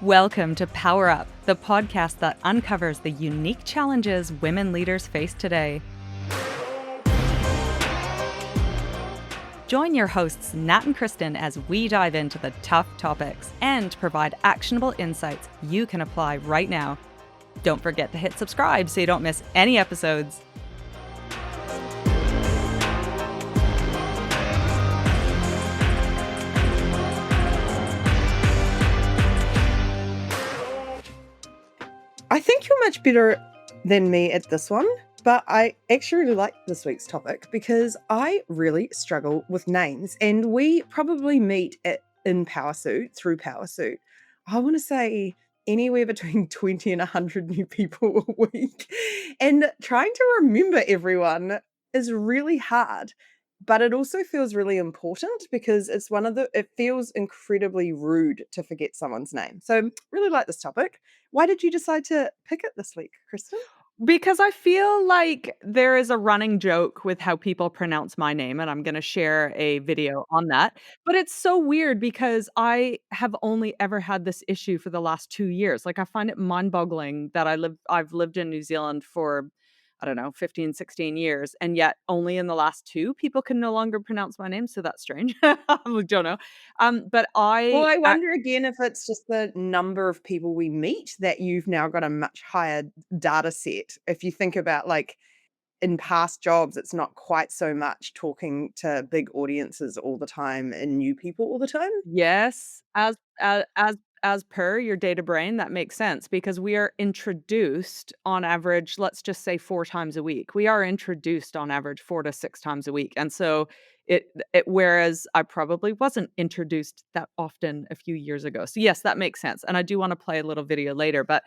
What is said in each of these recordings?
Welcome to Power Up, the podcast that uncovers the unique challenges women leaders face today. Join your hosts, Nat and Kristen, as we dive into the tough topics and provide actionable insights you can apply right now. Don't forget to hit subscribe so you don't miss any episodes. I think you're much better than me at this one, but I actually really like this week's topic because I really struggle with names, and we probably meet in through Powersuit. I want to say anywhere between 20 and 100 new people a week. And trying to remember everyone is really hard, but it also feels really important because it feels incredibly rude to forget someone's name. So really like this topic. Why did you decide to pick it this week, Kristen? Because I feel like there is a running joke with how people pronounce my name, and I'm gonna share a video on that. But it's so weird because I have only ever had this issue for the last 2 years. Like, I find it mind-boggling that I've lived in New Zealand for, I don't know, 15, 16 years, and yet only in the last 2 people can no longer pronounce my name, so that's strange. I don't know. But Well, I I wonder again if it's just the number of people we meet that you've now got a much higher data set. If you think about like in past jobs, it's not quite so much talking to big audiences all the time and new people all the time. Yes, as per your data brain, that makes sense because we are introduced on average, let's just say 4 times a week. We are introduced on average 4 to 6 times a week, and so it whereas I probably wasn't introduced that often a few years ago. So yes, that makes sense, and I do wanna play a little video later, but,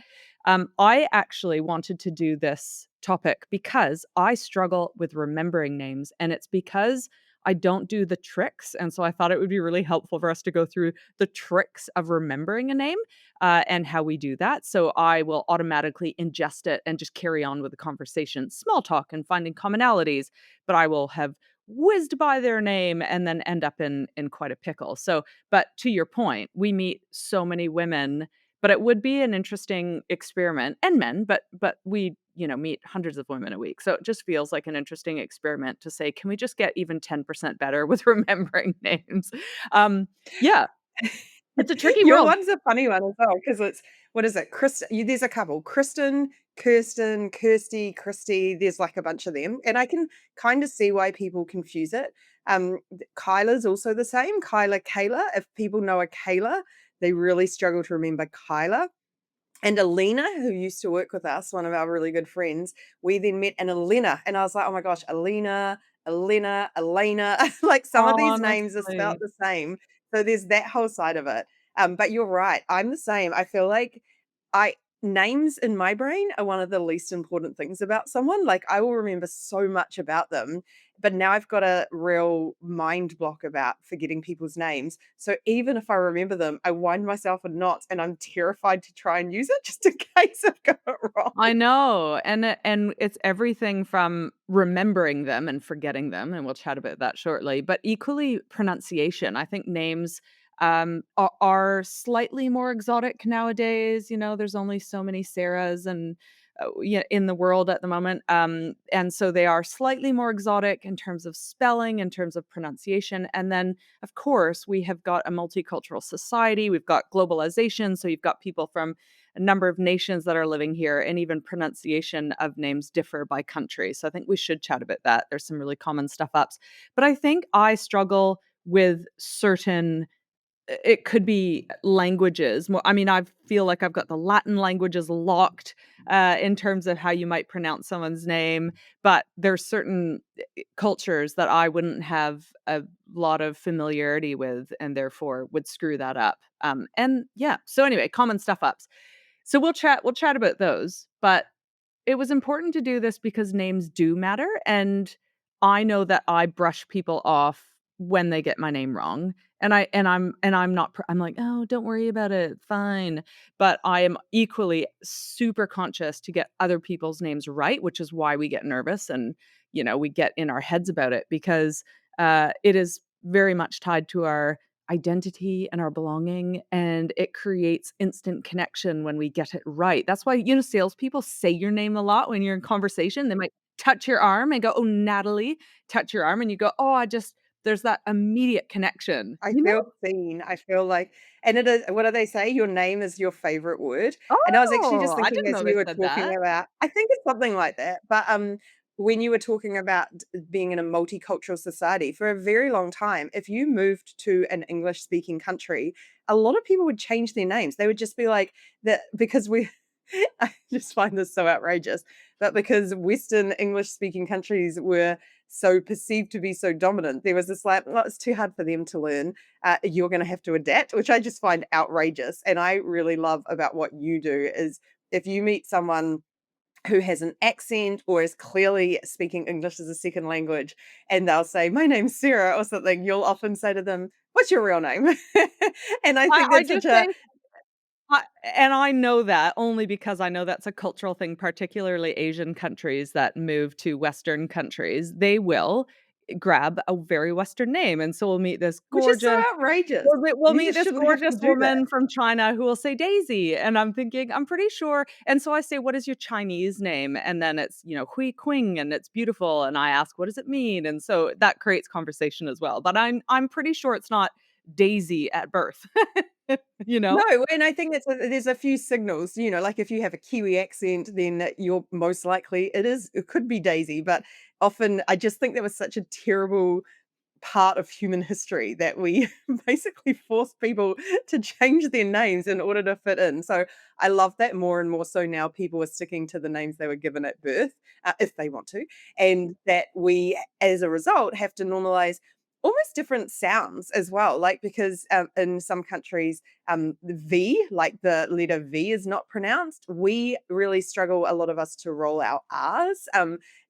I actually wanted to do this topic because I struggle with remembering names, and it's because I don't do the tricks, and so I thought it would be really helpful for us to go through the tricks of remembering a name, and how we do that. So I will automatically ingest it and just carry on with the conversation, small talk and finding commonalities, but I will have whizzed by their name and then end up in quite a pickle. So, but to your point, we meet so many women, but it would be an interesting experiment, and men, but we, meet hundreds of women a week. So it just feels like an interesting experiment to say, can we just get even 10% better with remembering names? Um, yeah, it's a tricky Your world. one's a funny one as well because it's what is it? There's a couple: Kristen, Kirsten, Kirsty, Christy. There's like a bunch of them, and I can kind of see why people confuse it. Kyla's also the same. Kayla. If people know a Kayla, they really struggle to remember Kyla. And Alina, who used to work with us, one of our really good friends, we then met an Alina, and I was like, "Oh my gosh, Alina, Elena, Elena." Like, some of these names are spelt Honestly. the same. So there's that whole side of it. But you're right, I'm the same. I feel like I names in my brain are one of the least important things about someone. Like, I will remember so much about them, but now I've got a real mind block about forgetting people's names. So even if I remember them, I wind myself in knots and I'm terrified to try and use it just in case I've got it wrong. I know, and it's everything from remembering them and forgetting them, and we'll chat about that shortly, but equally pronunciation. I think names, are slightly more exotic nowadays. There's only so many Sarahs and, yeah, in the world at the moment, and so they are slightly more exotic in terms of spelling, in terms of pronunciation, and then, of course, we have got a multicultural society, we've got globalization, so you've got people from a number of nations that are living here, and even pronunciation of names differ by country. So I think we should chat about that. There's some really common stuff ups. But I think I struggle with certain it could be languages. More, I mean, I feel like I've got the Latin languages locked in terms of how you might pronounce someone's name, but there's certain cultures that I wouldn't have a lot of familiarity with, and therefore would screw that up. And yeah, so anyway, common stuff ups. So we'll chat about those, but it was important to do this because names do matter, and I know that I brush people off when they get my name wrong, and I'm not I'm like, "Oh, don't worry about it, fine." But I am equally super conscious to get other people's names right, which is why we get nervous and, we get in our heads about it because, it is very much tied to our identity and our belonging, and it creates instant connection when we get it right. That's why, salespeople say your name a lot when you're in conversation. They might touch your arm and go, "Oh, Natalie," touch your arm, and you go, "Oh, I just" there's that immediate connection, I you know? feel seen, I feel like and it is what do they say? Your name is your favorite word, and I was actually just Oh, I thinking didn't as know you they were said talking that. about I think it's something like that, but, when you were talking about being in a multicultural society, for a very long time, if you moved to an English-speaking country, a lot of people would change their names. They would just be like that because we I just find this so outrageous, but because Western English-speaking countries were so perceived to be so dominant, there was this like, "Well, it's too hard for them to learn. You're gonna have to adapt," which I just find outrageous, and I really love about what you do is if you meet someone who has an accent or is clearly speaking English as a second language, and they'll say, "My name's Sarah," or something, you'll often say to them, "What's your real name?" And I think I that's such just a think I and I know that only because I know that's a cultural thing, particularly Asian countries that move to Western countries. They will grab a very Western name, and so which is so outrageous. we'll You meet just this shouldn't have to gorgeous do that. woman from China who will say Daisy, and I'm thinking, I'm pretty sure, and so I say, "What is your Chinese name?" And then it's, Hui Qing, and it's beautiful, and I ask, "What does it mean?" And so that creates conversation as well, but I'm pretty sure it's not Daisy at birth, you know? No, and I think there's a few signals, like if you have a Kiwi accent, then you're most likely it could be Daisy, but often I just think that was such a terrible part of human history that we basically force people to change their names in order to fit in. So I love that more and more so now people are sticking to the names they were given at birth, if they want to, and that we, as a result, have to normalize almost different sounds as well. Like because in some countries, the V, like the letter V, is not pronounced. We really struggle, a lot of us, to roll our R's.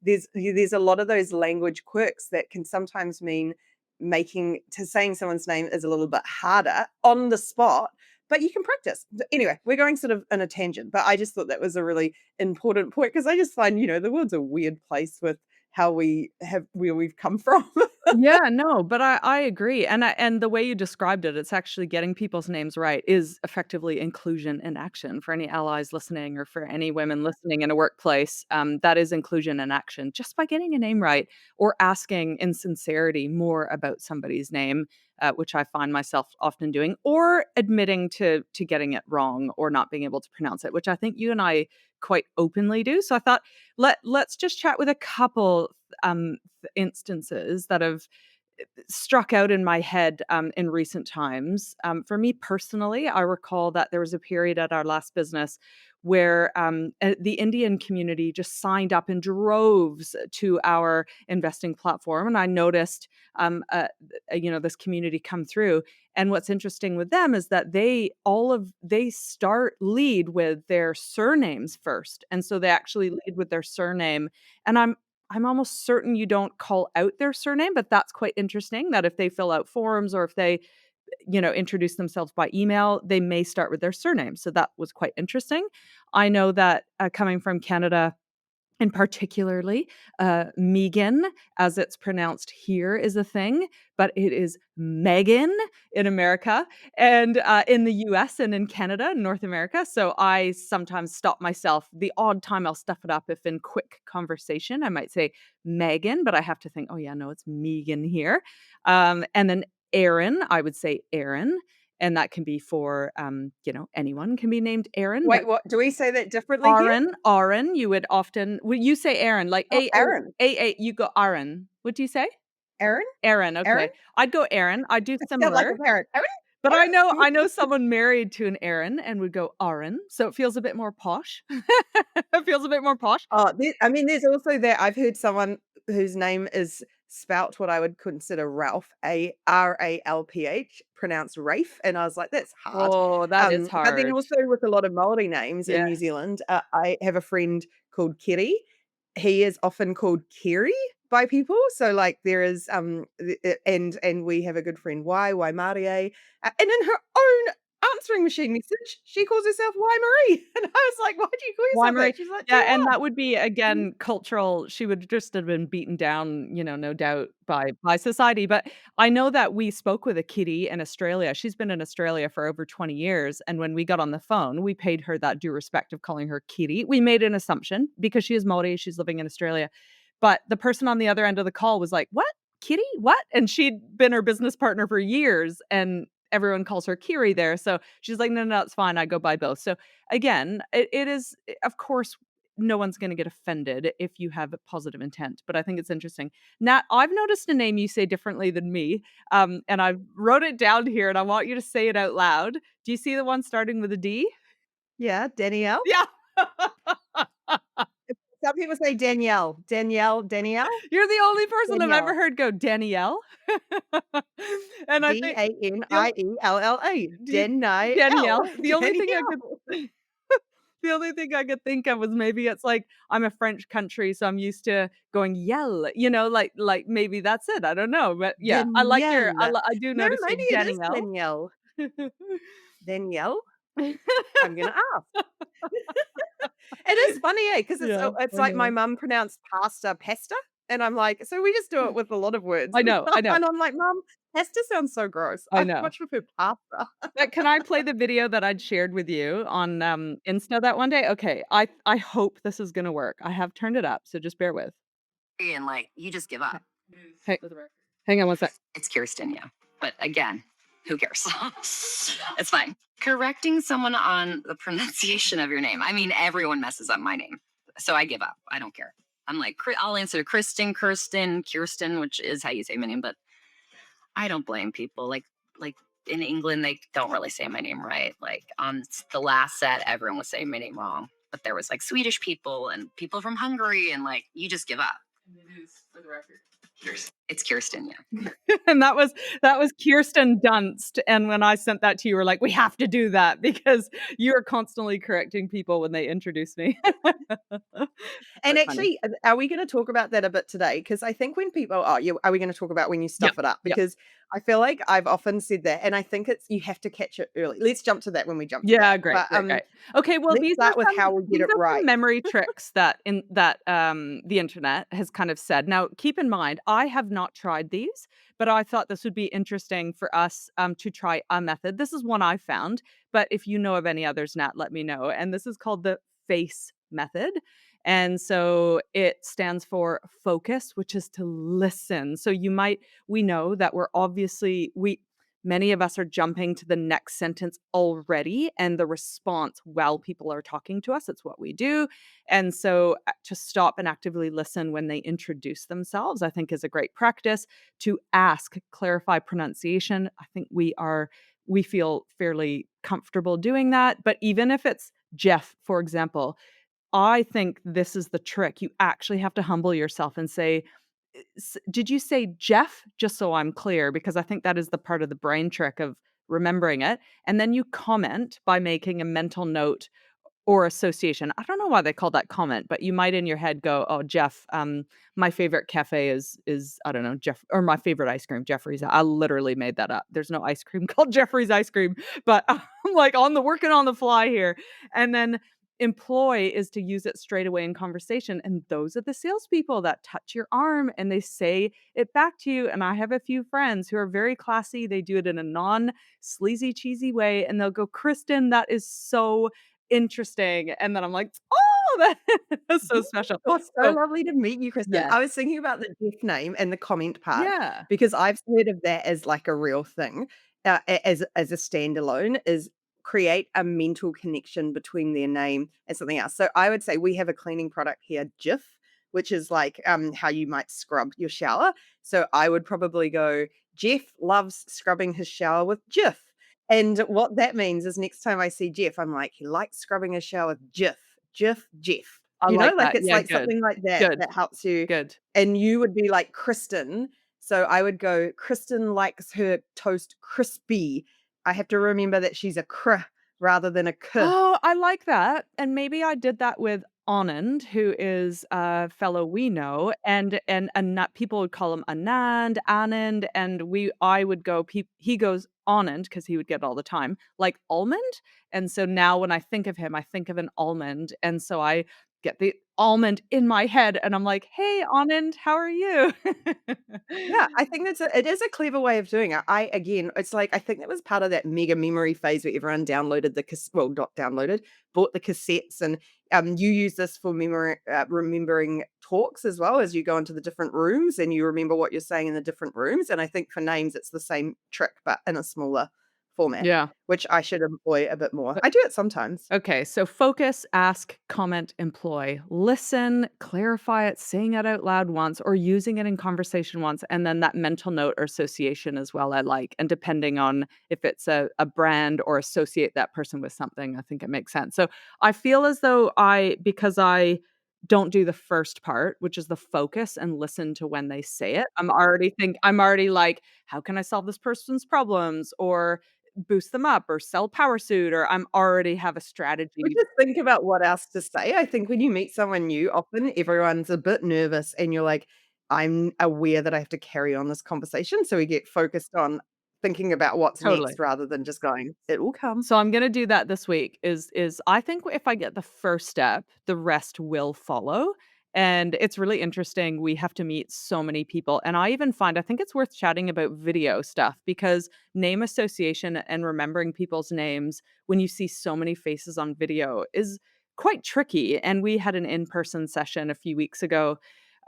There's a lot of those language quirks that can sometimes mean making to saying someone's name is a little bit harder on the spot, but you can practice. Anyway, we're going sort of in a tangent, but I just thought that was a really important point because I just find, the world's a weird place with how we have where we've come from. Yeah, no, but I agree, and the way you described it, it's actually getting people's names right is effectively inclusion in action for any allies listening or for any women listening in a workplace, that is inclusion in action, just by getting a name right or asking in sincerity more about somebody's name, which I find myself often doing, or admitting to getting it wrong or not being able to pronounce it, which I think you and I quite openly do, so I thought, let's just chat with a couple, instances that have struck out in my head, in recent times. For me personally, I recall that there was a period at our last business where the Indian community just signed up in droves to our investing platform, and I noticed this community come through. And what's interesting with them is that they start lead with their surnames first, and so they actually lead with their surname. And I'm almost certain you don't call out their surname, but that's quite interesting that if they fill out forms or if they, introduce themselves by email, they may start with their surname. So that was quite interesting. I know that coming from Canada, and particularly, Meegan, as it's pronounced here, is a thing, but it is Megan in America and, in the US and in Canada, North America, so I sometimes stop myself. The odd time I'll stuff it up if in quick conversation, I might say Megan, but I have to think, "Oh, yeah, no, it's Megan here." And then Aaron, I would say Aaron, and that can be for, anyone can be named Aaron, but Wait, what? Do we say that differently here? Aaron, you would often you say Aaron, like Oh, Aaron. you go Aaron. What do you say? Aaron? Aaron, Aaron? okay. I'd go Aaron, I'd do I sound like a similar, parent. Aaron? but Aaron? I know someone married to an Aaron and would go Aaron, so it feels a bit more posh. It feels a bit more posh. Oh, I mean, there's also that I've heard someone whose name is spelt what I would consider Ralph, Aralph, pronounced Rafe, and I was like, "That's hard." Oh, that is But then hard. also with a lot of Māori names in New Yes. Zealand, I have a friend called Keri. He is often called Kerry by people, so, like, there is, and we have a good friend, Wai Marie, and in her own answering machine message. She calls herself Y Marie. And I was like, why do you call Why yourself Marie? that? She's like, Yeah, too and hard. that would be, Mhm. again, cultural she would just have been beaten down, no doubt by society, but I know that we spoke with a kitty in Australia. She's been in Australia for over 20 years, and when we got on the phone, we paid her that due respect of calling her kitty. We made an assumption because she is Māori, she's living in Australia, but the person on the other end of the call was like, "What? Kitty? What?" And she'd been her business partner for years, and everyone calls her Kiri there, so she's like, "No, no, it's fine, I go by both." So, again, it is of course, no one's gonna get offended if you have a positive intent, but I think it's interesting. Nat, I've noticed a name you say differently than me, and I wrote it down here, and I want you to say it out loud. Do you see the one starting with a D? Yeah, Danielle. Yeah. Some people say Danielle. Danielle, Danielle, You're the only person I've ever Danielle. heard go, "Danielle?" And I think the on Daniella. do Danielle. Danielle, Danielle. the only thing I could think of was maybe it's like I'm a French country, so I'm used to going "yell," like maybe that's it, I don't know, but yeah, Danielle. I do No, notice your maybe it is Danielle. Danielle. Danielle? I'm gonna ask. It is funny, eh? Because Yeah, it's I like my know. mum pronounced pasta pesta, and I'm like, so we just do it with a lot of words. I know, I know, And I'm like, "Mum, pasta sounds so gross. I I know. much prefer pasta." But can I play the video that I'd shared with you on, Insta that one day? Okay, I hope this is gonna work. I have turned it up, so just bear with. And like you just give Okay. up. Hey, hang on one sec. It's Kirsten, yeah. But again, who cares? It's fine. Correcting someone on the pronunciation of your name. I mean, everyone messes up my name. So I give up. I don't care. I'm like, I'll answer Kristen, Kirsten, which is how you say my name, but I don't blame people. Like in England, they don't really say my name right. Like on the last set, everyone was saying my name wrong. But there was like Swedish people and people from Hungary, and like you just give up. It is for the record. It's Kirsten, yeah. And that was Kirsten Dunst, and when I sent that to you, you were like, "We have to do that," because you are constantly correcting people when they introduce me. And Quite funny. actually, are we gonna talk about that a bit today? Because I think when people are we gonna talk about when you Yep, stuff it up? yep. Because I feel like I've often said that, and I think it's you have to catch it early. Let's jump to that when we jump to Yeah, that. great, But, great, great. Okay, well, let's start with how we get these it are some right. memory tricks that the internet has kind of said. Now, keep in mind, I have not tried these, but I thought this would be interesting for us, to try a method. This is one I found, but if you know of any others, Nat, let me know, and this is called the FACE method, and so it stands for focus, which is to listen. So we know that we many of us are jumping to the next sentence already and the response while people are talking to us. It's what we do. And so to stop and actively listen when they introduce themselves, I think is a great practice. To ask, clarify pronunciation. I think we feel fairly comfortable doing that. But even if it's Jeff, for example, I think this is the trick. You actually have to humble yourself and say, did you say Jeff? Just so I'm clear, because I think that is the part of the brain trick of remembering it. And then you comment by making a mental note or association. I don't know why they call that comment, but you might in your head go, "Oh, Jeff, my favorite cafe is I don't know, Jeff or my favorite ice cream, Jeffrey's." I literally made that up. There's no ice cream called Jeffrey's ice cream, but I'm like on the working on the fly here. And then employ is to use it straight away in conversation. And those are the salespeople that touch your arm and they say it back to you. And I have a few friends who are very classy. They do it in a non sleazy, cheesy way. And they'll go, "Kristen, that is so interesting." And then I'm like, "Oh, that's so special." Oh, so So lovely to meet you, Kristen. yes. I was thinking about the Jeff name and the comment part Yeah. because I've heard of that as like a real thing, as a standalone is create a mental connection between their name and something else. So I would say we have a cleaning product here, Jif, which is like how you might scrub your shower. So I would probably go, Jeff loves scrubbing his shower with Jif. And what that means is next time I see Jeff, I'm like, he likes scrubbing his shower with Jif, Jif, Jeff. I You know, like like that. it's Yeah, like good. something like that Good. that helps you. Good. And you would be like Kristen. So I would go, Kristen likes her toast crispy. I have to remember that she's a rather than a k. Oh, I like that. And maybe I did that with Anand, who is a fellow we know, and not people would call him Anand, and I would go, he goes Anand because he would get it all the time, like almond. And so now when I think of him, I think of an almond, and so I get the almond in my head, and I'm like, "Hey, Anand, how are you?" Yeah, I think it is a clever way of doing it. Again, it's like I think that was part of that mega memory phase where everyone downloaded well, not downloaded, bought the cassettes, and you use this for remembering talks as well as you go into the different rooms and you remember what you're saying in the different rooms. And I think for names, it's the same trick but in a smaller format, Yeah. which I should employ a bit more. I do it sometimes. Okay, so focus, ask, comment, employ. Listen, clarify it, saying it out loud once or using it in conversation once, and then that mental note or association as well, I like. And depending on if it's a brand or associate that person with something, I think it makes sense. So I feel as though because I don't do the first part, which is the focus and listen to when they say it. I'm already like, how can I solve this person's problems? Or boost them up or sell power suit, or I'm already have a We strategy. just think about what else to say. I think when you meet someone new, often everyone's a bit nervous and you're like, I'm aware that I have to carry on this conversation. So we get focused on thinking about what's Totally. next rather than just going, it will come. So I'm gonna do that this week is I think if I get the first step, the rest will follow. And it's really interesting. We have to meet so many people. And I think it's worth chatting about video stuff because name association and remembering people's names when you see so many faces on video is quite tricky. And we had an in-person session a few weeks ago.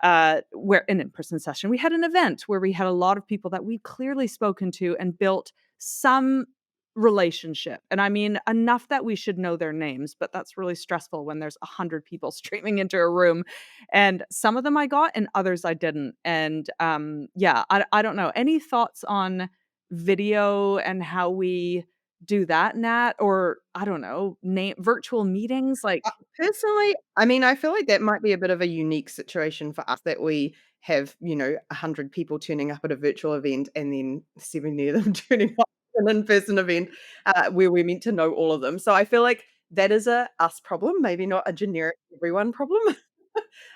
Where an in-person session, we had an event where we had a lot of people that we'd clearly spoken to and built some relationship, and I mean enough that we should know their names, but that's really stressful when there's 100 people streaming into a room, and some of them I got and others I didn't, and, yeah, I don't know. Any thoughts on video and how we do that, Nat? Or I don't know, name virtual meetings, like Personally, I mean, I feel like that might be a bit of a unique situation for us that we have, 100 people turning up at a virtual event and then 70 of them turning up at an in-person event where we're meant to know all of them. So I feel like that is a us problem, maybe not a generic everyone problem.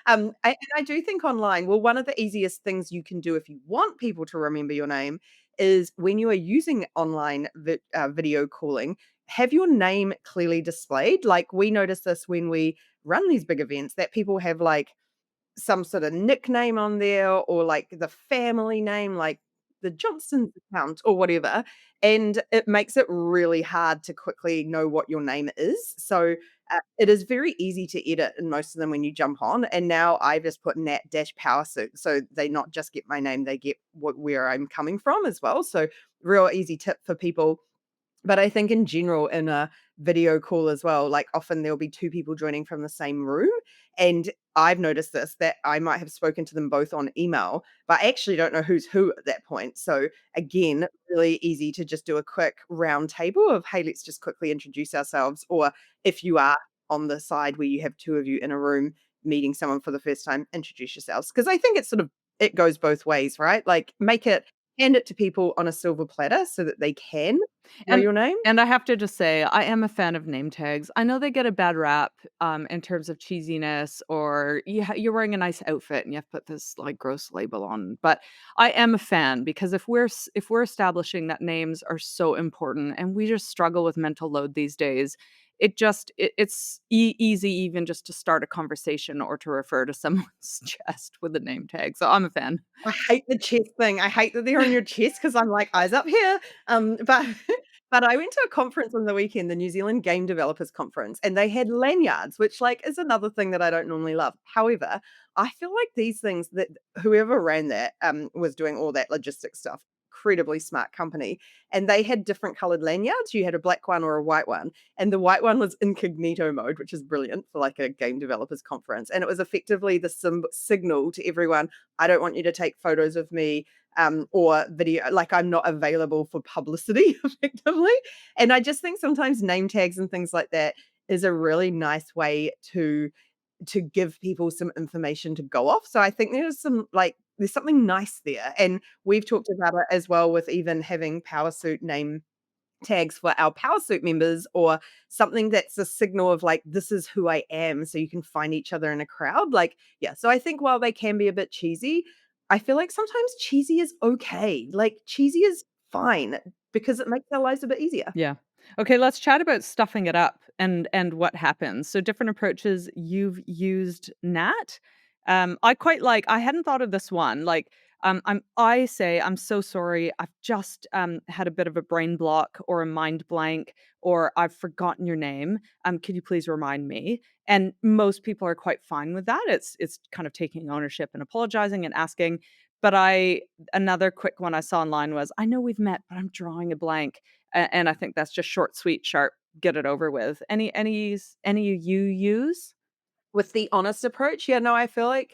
And I do think online, well, one of the easiest things you can do if you want people to remember your name is when you are using online video calling, have your name clearly displayed. Like we notice this when we run these big events that people have like some sort of nickname on there or like the family name, like the Johnson's account or whatever. And it makes it really hard to quickly know what your name is. So it is very easy to edit in most of them when you jump on. And now I just put Nat dash power suit. So they not just get my name, they get where I'm coming from as well. So real easy tip for people, but I think in general, in a video call as well, like often there'll be 2 people joining from the same room, and I've noticed this, that I might have spoken to them both on email, but I actually don't know who's who at that point. So again, really easy to just do a quick round table of, "Hey, let's just quickly introduce ourselves," or if you are on the side where you have 2 of you in a room meeting someone for the first time, introduce yourselves. Because I think it's sort of it goes both ways, right? Like, hand it to people on a silver platter so that they can know and your name? and I have to just say, I am a fan of name tags. I know they get a bad rap, in terms of cheesiness or you're wearing a nice outfit and you have to put this, like, gross label on, but I am a fan because if we're establishing that names are so important and we just struggle with mental load these days, it's easy even just to start a conversation or to refer to someone's chest with a name tag, so I'm a fan. I hate the chest thing. I hate that they're on your chest because 'cause I'm like, "Eyes up here." But but I went to a conference on the weekend, the New Zealand Game Developers Conference, and they had lanyards, which, like, is another thing that I don't normally love. However, I feel like these things that whoever ran that, was doing all that logistics stuff, incredibly smart company, and they had different colored lanyards. You had a black one or a white one, and the white one was incognito mode, which is brilliant for, like, a game developers conference, and it was effectively the signal to everyone, I don't want you to take photos of me or video, like I'm not available for publicity effectively. And I just think sometimes name tags and things like that is a really nice way to give people some information to go off. So I think there's something nice there. And we've talked about it as well with even having power suit name tags for our power suit members or something that's a signal of like, this is who I am. So you can find each other in a crowd. Like, yeah. So I think while they can be a bit cheesy, I feel like sometimes cheesy is okay. Like, cheesy is fine because it makes our lives a bit easier. Yeah. Okay, let's chat about stuffing it up and what happens. So different approaches you've used, Nat. I hadn't thought of this one. Like, I say, I'm so sorry. I've just had a bit of a brain block or a mind blank, or I've forgotten your name. Could you please remind me? And most people are quite fine with that. It's kind of taking ownership and apologizing and asking. But another quick one I saw online was, I know we've met, but I'm drawing a blank. And I think that's just short, sweet, sharp, get it over with. Any you use? With the honest approach, yeah, no, I feel like,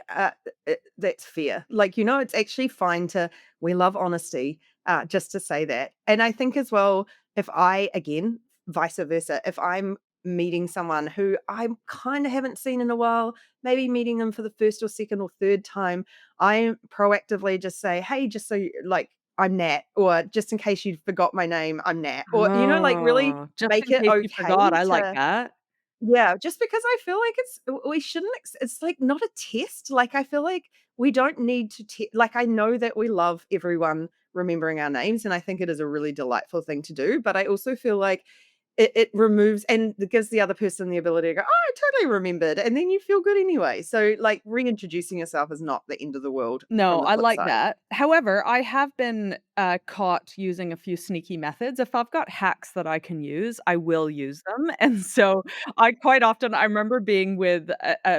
that's fair. Like, it's actually fine to we love honesty, just to say that. And I think as well, if I again, vice versa, if I'm meeting someone who I kinda haven't seen in a while, maybe meeting them for the 1st or 2nd or 3rd time, I proactively just say, "Hey, just so you like, I'm Nat," or, "Just in case you forgot my name, I'm Nat," or, like, really Oh, just make in it case you okay forgot, I like to that. yeah, just because I feel like we shouldn't it's like not a test. Like I feel like we don't need to like I know that we love everyone remembering our names and I think it is a really delightful thing to do, but I also feel like it removes and it gives the other person the ability to go, "Oh, I totally remembered," and then you feel good anyway. So like reintroducing yourself is not the end of the world No, from the I flip like side. that. However, I have been, caught using a few sneaky methods. If I've got hacks that I can use, I will use them, and so I remember being with,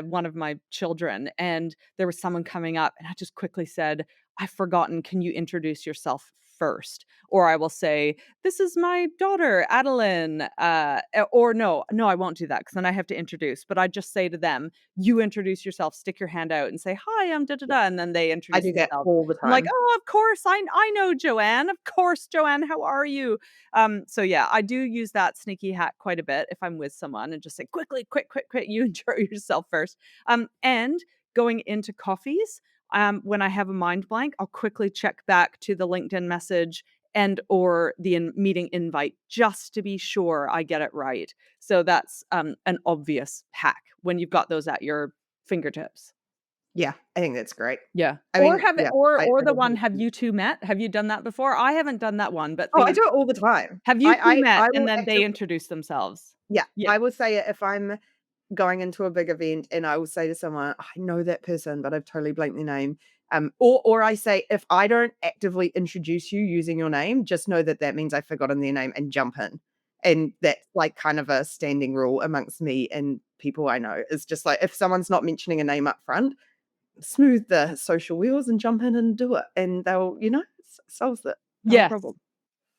one of my children, and there was someone coming up, and I just quickly said, "I've forgotten, can you introduce yourself first?" Or I will say, "This is my daughter, Adeline," or no, I won't do that because then I have to introduce, but I just say to them, you introduce yourself, stick your hand out and say, "Hi, I'm da da Yeah. da," and then they I introduce do that themselves. all the I'm like, time. "Oh, of course, I know Joanne. Of course, Joanne, how are you?" So yeah, I do use that sneaky hack quite a bit if I'm with someone and just say, "Quickly, quick, quick, quick, you intro yourself first." And going into coffees, when I have a mind blank, I'll quickly check back to the LinkedIn message and or the meeting invite just to be sure I get it right. So that's an obvious hack when you've got those at your fingertips. Yeah, I think that's great. Yeah. I Or mean, have it yeah, or I the don't one, have have to you 2 met? Have you done that before? I haven't done that one, but oh, I the do it all the time. have you 2 I met and will then they actively introduce themselves? yeah, Yeah. I will say it if I'm going into a big event and I will say to someone, "I know that person, but I've totally blanked their name." Or I say, "If I don't actively introduce you using your name, just know that that means I've forgotten their name and jump in." And that's like kind of a standing rule amongst me and people I know. It's just like if someone's not mentioning a name up front, smooth the social wheels and jump in and do it, and they'll, solves it. Not a Yes. problem.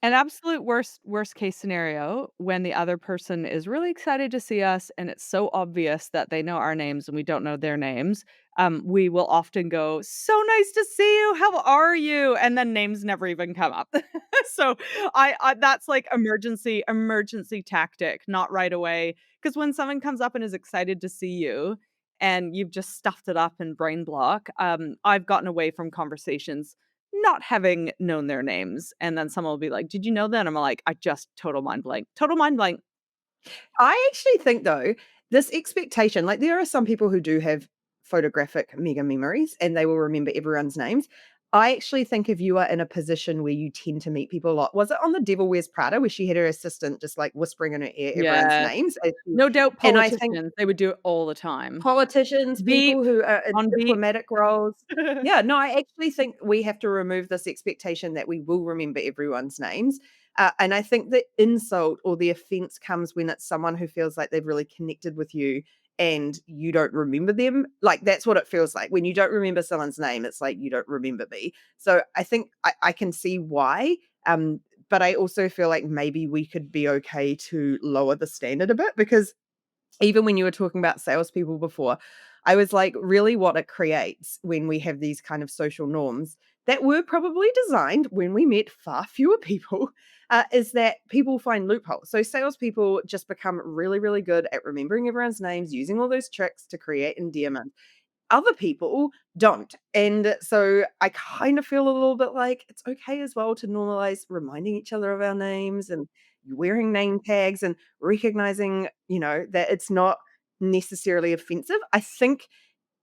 An absolute worst case scenario when the other person is really excited to see us and it's so obvious that they know our names and we don't know their names, we will often go, "So nice to see you. How are you?" And then names never even come up. So I that's like emergency tactic, not right away. Because when someone comes up and is excited to see you and you've just stuffed it up in brain block, I've gotten away from conversations not having known their names, and then someone will be like, "Did you know that?" And I'm like, "I just total mind blank. Total mind blank." I actually think though, this expectation, like there are some people who do have photographic mega memories and they will remember everyone's names. I actually think if you are in a position where you tend to meet people a lot, was it on The Devil Wears Prada where she had her assistant just like whispering in her ear everyone's Yes. names? No doubt And I think politicians, they would do it all the time. politicians, Beep, people who are in on beep. diplomatic roles. Yeah, no, I actually think we have to remove this expectation that we will remember everyone's names. And I think the insult or the offense comes when it's someone who feels like they've really connected with you and you don't remember them. Like that's what it feels like. When you don't remember someone's name, it's like you don't remember me. So I think I can see why. But I also feel like maybe we could be okay to lower the standard a bit because even when you were talking about salespeople before, I was like, really what it creates when we have these kind of social norms that were probably designed when we met far fewer people, is that people find loopholes. So salespeople just become really, really good at remembering everyone's names, using all those tricks to create endearment. other people don't. And so I kind of feel a little bit like it's okay as well to normalize reminding each other of our names and wearing name tags and recognizing, that it's not necessarily offensive. I think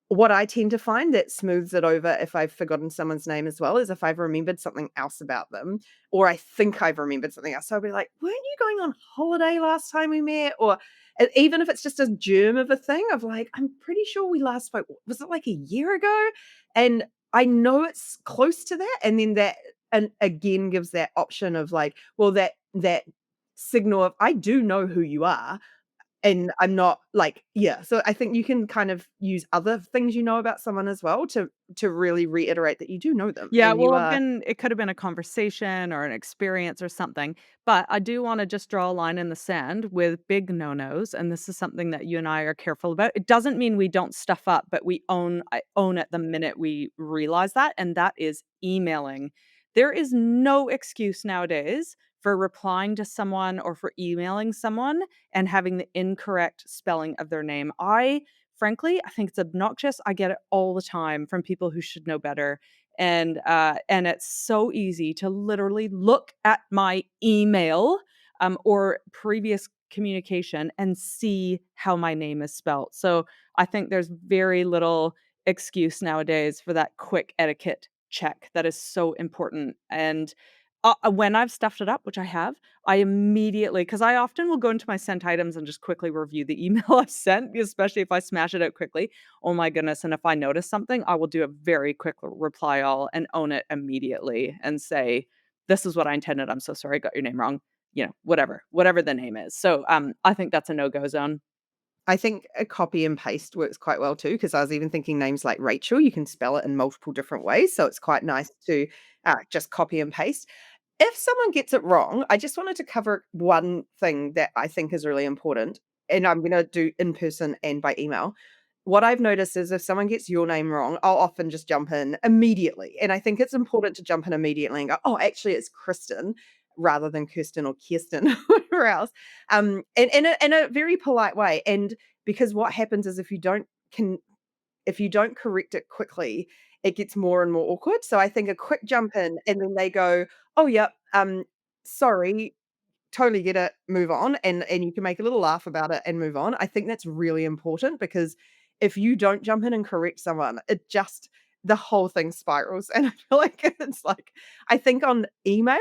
what I tend to find that smooths it over if I've forgotten someone's name as well is if I've remembered something else about them, or I think I've remembered something else. So I'll be like, "Weren't you going on holiday last time we met?" Or even if it's just a germ of a thing of like, "I'm pretty sure we last spoke, was it like a year ago?" And I know it's close to that, and then that and again gives that option of like, well, that signal of I do know who you are, and I'm not like yeah, so I think you can kind of use other things you know about someone as well to really reiterate that you do know them Yeah, and you well, are it could have been a conversation or an experience or something, but I do wanna just draw a line in the sand with big no-nos, and this is something that you and I are careful about. It doesn't mean we don't stuff up, but I own it the minute we realize that, and that is emailing. There is no excuse nowadays for replying to someone or for emailing someone and having the incorrect spelling of their name. Frankly, I think it's obnoxious. I get it all the time from people who should know better, and it's so easy to literally look at my email, or previous communication and see how my name is spelt. So, I think there's very little excuse nowadays for that quick etiquette check that is so important, and, when I've stuffed it up, which I have, I immediately, because I often will go into my sent items and just quickly review the email I've sent, especially if I smash it out quickly. Oh my goodness, and if I notice something, I will do a very quick reply all and own it immediately and say, "This is what I intended, I'm so sorry, I got your name wrong." Whatever the name is. So, I think that's a no-go zone. I think a copy and paste works quite well too, because I was even thinking names like Rachel, you can spell it in multiple different ways, so it's quite nice to, just copy and paste. If someone gets it wrong, I just wanted to cover one thing that I think is really important, and I'm gonna do in person and by email. What I've noticed is if someone gets your name wrong, I'll often just jump in immediately, and I think it's important to jump in immediately and go, "Oh, actually, it's Kristen," rather than Kirsten or Kirsten or whatever else, and in a very polite way, and because what happens is if you don't correct it quickly, it gets more and more awkward. So I think a quick jump in and then they go, "Oh, yep, sorry, totally get it, move on," and you can make a little laugh about it and move on. I think that's really important because if you don't jump in and correct someone, it just the whole thing spirals, and I feel like it's like I think on email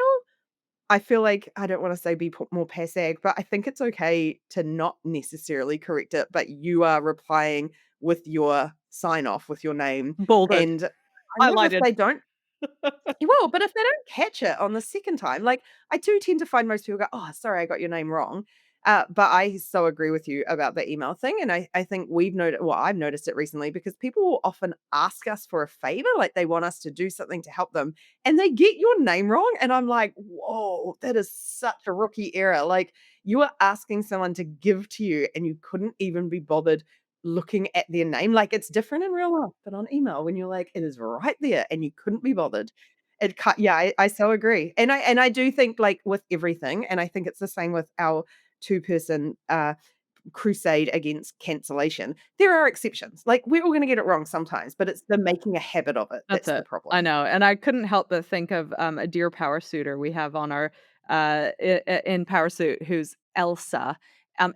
I feel like I don't wanna say be p more passive, but I think it's okay to not necessarily correct it, but you are replying with your sign off with your name, Bolded, and kind of if highlighted. they don't well, but if they don't catch it on the second time, like, I do tend to find most people go, "Oh, sorry, I got your name wrong." But I so agree with you about the email thing, and I think I've noticed it recently because people will often ask us for a favor, like they want us to do something to help them, and they get your name wrong, and I'm like, "Whoa, that is such a rookie error." Like, you are asking someone to give to you, and you couldn't even be bothered looking at their name. Like, it's different in real life, but on email, when you're like, it is right there, and you couldn't be bothered. Yeah, I so agree, and I do think, like, with everything, and I think it's the same with our two-person, crusade against cancellation, there are exceptions, like, we're all gonna get it wrong sometimes, but it's the making a habit of it That's that's the it. I problem. know, and I couldn't help but think of, a dear power suitor we have on our, I in Power Suit who's Elsa.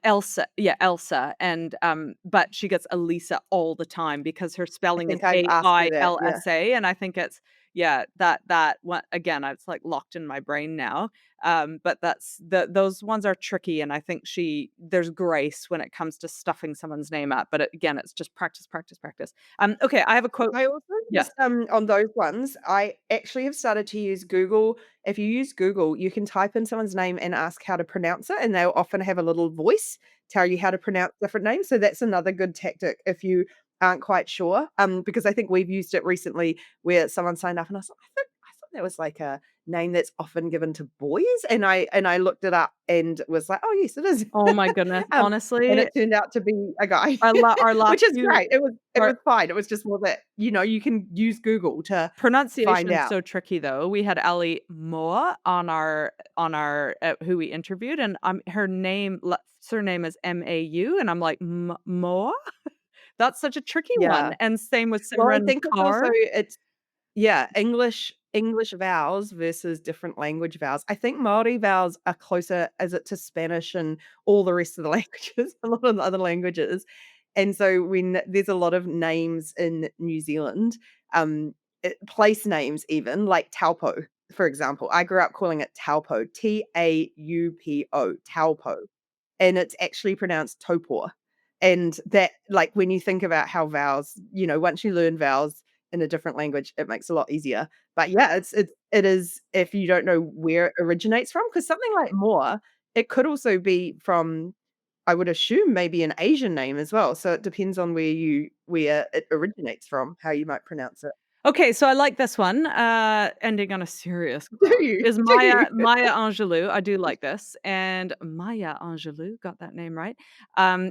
Elsa, and, but she gets Elisa all the time because her I spelling is think I've asked her that, yeah. Ailsa, and I think it's yeah, that one again, it's, like, locked in my brain now, but those ones are tricky, and I think there's grace when it comes to stuffing someone's name up, but again, it's just practice, practice, practice. Okay, I have a quote. I also Yeah. just, on those ones, I actually have started to use Google. If you use Google, you can type in someone's name and ask how to pronounce it, and they'll often have a little voice tell you how to pronounce different names. So that's another good tactic if you aren't quite sure. Because I think we've used it recently where someone signed up and I thought that was like a name that's often given to boys, and I looked it up and was like, "Oh yes, it is." Oh my goodness, um, and honestly, it turned out to be a guy, our last which is few great. It was our fine. It was just more that, you can use Google to find pronunciation's out. so tricky though. We had Ali Moa on our who we interviewed, and, her surname is Mau, and I'm like, "Moa?" That's such a tricky one, Yeah. and same with Well, I Simran think it's also Kaur. it's yeah, English vowels versus different language vowels. I think Māori vowels are closer as it to Spanish and all the rest of the languages, a lot of the other languages. And so when there's a lot of names in New Zealand, place names even, like Taupo, for example. I grew up calling it Taupo, Taupo, Taupo, and it's actually pronounced Topor. And that, like, when you think about how vowels, once you learn vowels in a different language, it makes it a lot easier. But yeah, it is if you don't know where it originates from, because something like more, it could also be from, I would assume, maybe an Asian name as well. So it depends on where it originates from, how you might pronounce it. Okay, so I like this one, ending on a serious Do quote, you? is Do you? Maya Angelou. I do like this, and Maya Angelou, got that name right.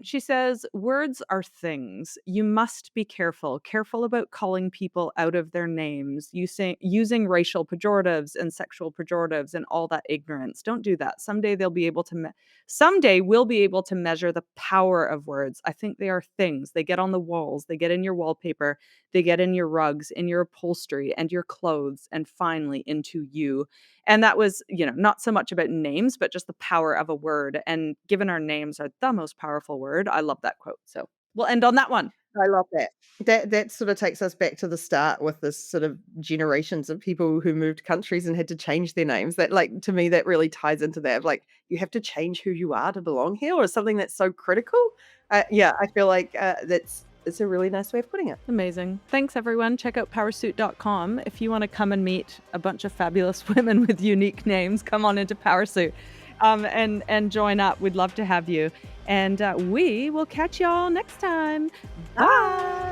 She says, "Words are things. You must be careful about calling people out of their names, using racial pejoratives and sexual pejoratives and all that ignorance. Don't do that. Someday we'll be able to measure the power of words. I think they are things. They get on the walls, they get in your wallpaper, they get in your rugs, in your upholstery, and your clothes, and finally into you." And that was, not so much about names, but just the power of a word. And given our names are the most powerful word, I love that quote. So we'll end on that one. I love that. That sort of takes us back to the start with this sort of generations of people who moved countries and had to change their names. That, like, to me, that really ties into that. Like, you have to change who you are to belong here, or something that's so critical. Yeah, I feel like it's a really nice way of putting it. Amazing. Thanks, everyone. Check out powersuit.com. If you want to come and meet a bunch of fabulous women with unique names, come on into Powersuit, and join up. We'd love to have you. And we will catch y'all next time. Bye.